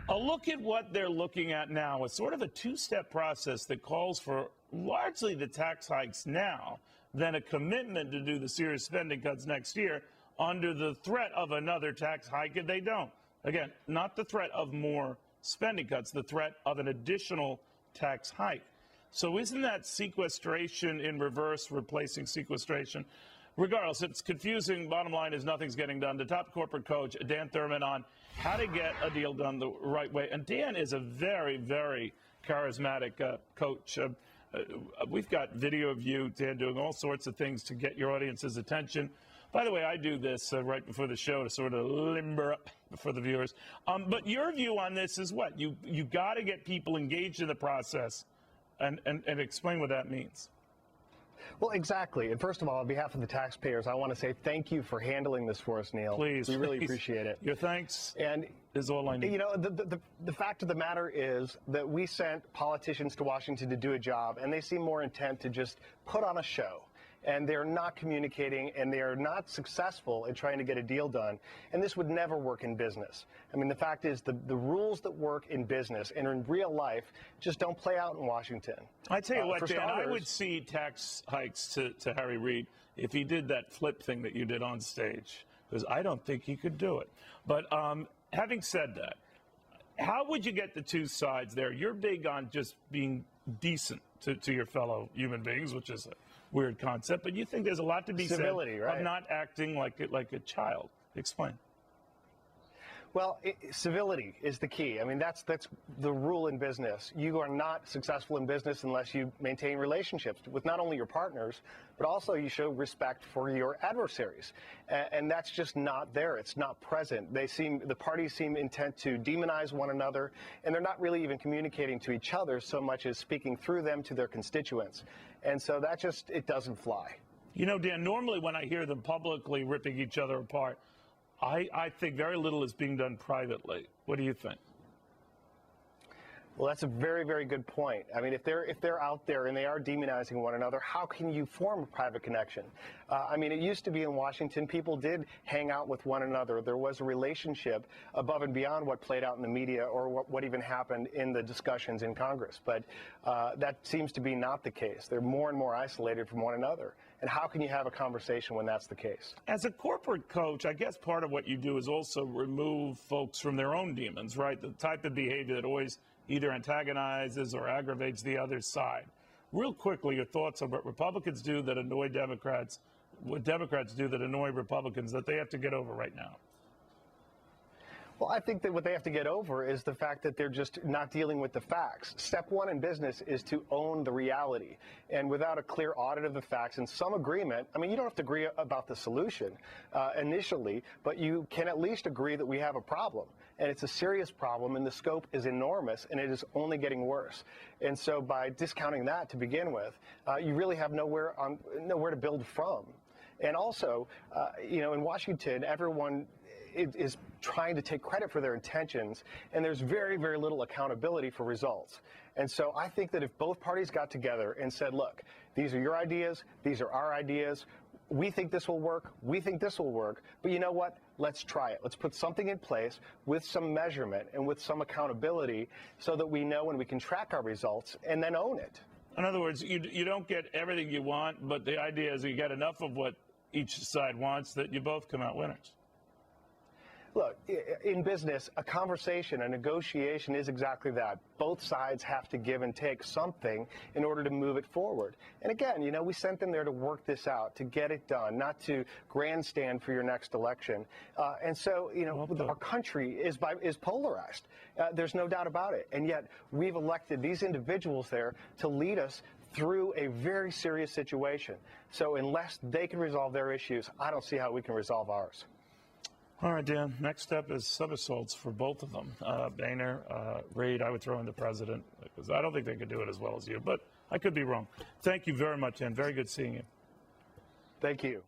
A look at what they're looking at now is sort of a two-step process that calls for largely the tax hikes now, then a commitment to do the serious spending cuts next year under the threat of another tax hike if they don't. Again, not the threat of more spending cuts, the threat of an additional tax hike. So isn't that sequestration in reverse replacing sequestration? Regardless, it's confusing. Bottom line is nothing's getting done. The top corporate coach, Dan Thurmon, on how to get a deal done the right way. And Dan is a very, very charismatic coach. We've got video of you, Dan, doing all sorts of things to get your audience's attention. By the way, I do this right before the show to sort of limber up for the viewers. But your view on this is what? You got to get people engaged in the process and explain what that means. Well, exactly. And first of all, on behalf of the taxpayers, I want to say thank you for handling this for us, Neil. Please. We really appreciate it. Your thanks and is all I need. You know, the fact of the matter is that we sent politicians to Washington to do a job, and they seem more intent to just put on a show. And they're not communicating, and they are not successful in trying to get a deal done. And this would never work in business. I mean, the fact is the rules that work in business and in real life just don't play out in Washington. I tell you what, Dan, I would see tax hikes to Harry Reid if he did that flip thing that you did on stage, because I don't think he could do it. But having said that, how would you get the two sides there? You're big on just being decent to your fellow human beings, which is a weird concept, but you think there's a lot to be civility, said right? Of not acting like a child. Explain. Well, civility is the key. I mean, that's the rule in business. You are not successful in business unless you maintain relationships with not only your partners, but also you show respect for your adversaries. And that's just not there. It's not present. The parties seem intent to demonize one another, and they're not really even communicating to each other so much as speaking through them to their constituents. And so it doesn't fly. You know, Dan, normally when I hear them publicly ripping each other apart, I think very little is being done privately. What do you think? Well, that's a very, very good point. I mean, if they're out there and they are demonizing one another, how can you form a private connection? I mean, it used to be in Washington, people did hang out with one another. There was a relationship above and beyond what played out in the media or what even happened in the discussions in Congress. But that seems to be not the case. They're more and more isolated from one another. And how can you have a conversation when that's the case? As a corporate coach, I guess part of what you do is also remove folks from their own demons, right? The type of behavior that always either antagonizes or aggravates the other side. Real quickly, your thoughts on what Republicans do that annoy Democrats, what Democrats do that annoy Republicans that they have to get over right now. Well, I think that what they have to get over is the fact that they're just not dealing with the facts. Step one in business is to own the reality. And without a clear audit of the facts and some agreement, I mean, you don't have to agree about the solution initially, but you can at least agree that we have a problem. And it's a serious problem, and the scope is enormous, and it is only getting worse. And so by discounting that to begin with, you really have nowhere to build from. And also, you know, in Washington, everyone is trying to take credit for their intentions, and there's very, very little accountability for results. And so I think that if both parties got together and said, look, these are your ideas, these are our ideas, we think this will work, we think this will work, but you know what? Let's try it. Let's put something in place with some measurement and with some accountability so that we know and we can track our results and then own it. In other words, you don't get everything you want, but the idea is you get enough of what each side wants that you both come out winners. Look, in business, a conversation, a negotiation is exactly that. Both sides have to give and take something in order to move it forward. And again, you know, we sent them there to work this out, to get it done, not to grandstand for your next election. And so, you know, our country is polarized. There's no doubt about it. And yet we've elected these individuals there to lead us through a very serious situation. So unless they can resolve their issues, I don't see how we can resolve ours. All right, Dan. Next step is somersaults for both of them. Boehner, Reid, I would throw in the president, because I don't think they could do it as well as you, but I could be wrong. Thank you very much, Dan. Very good seeing you. Thank you.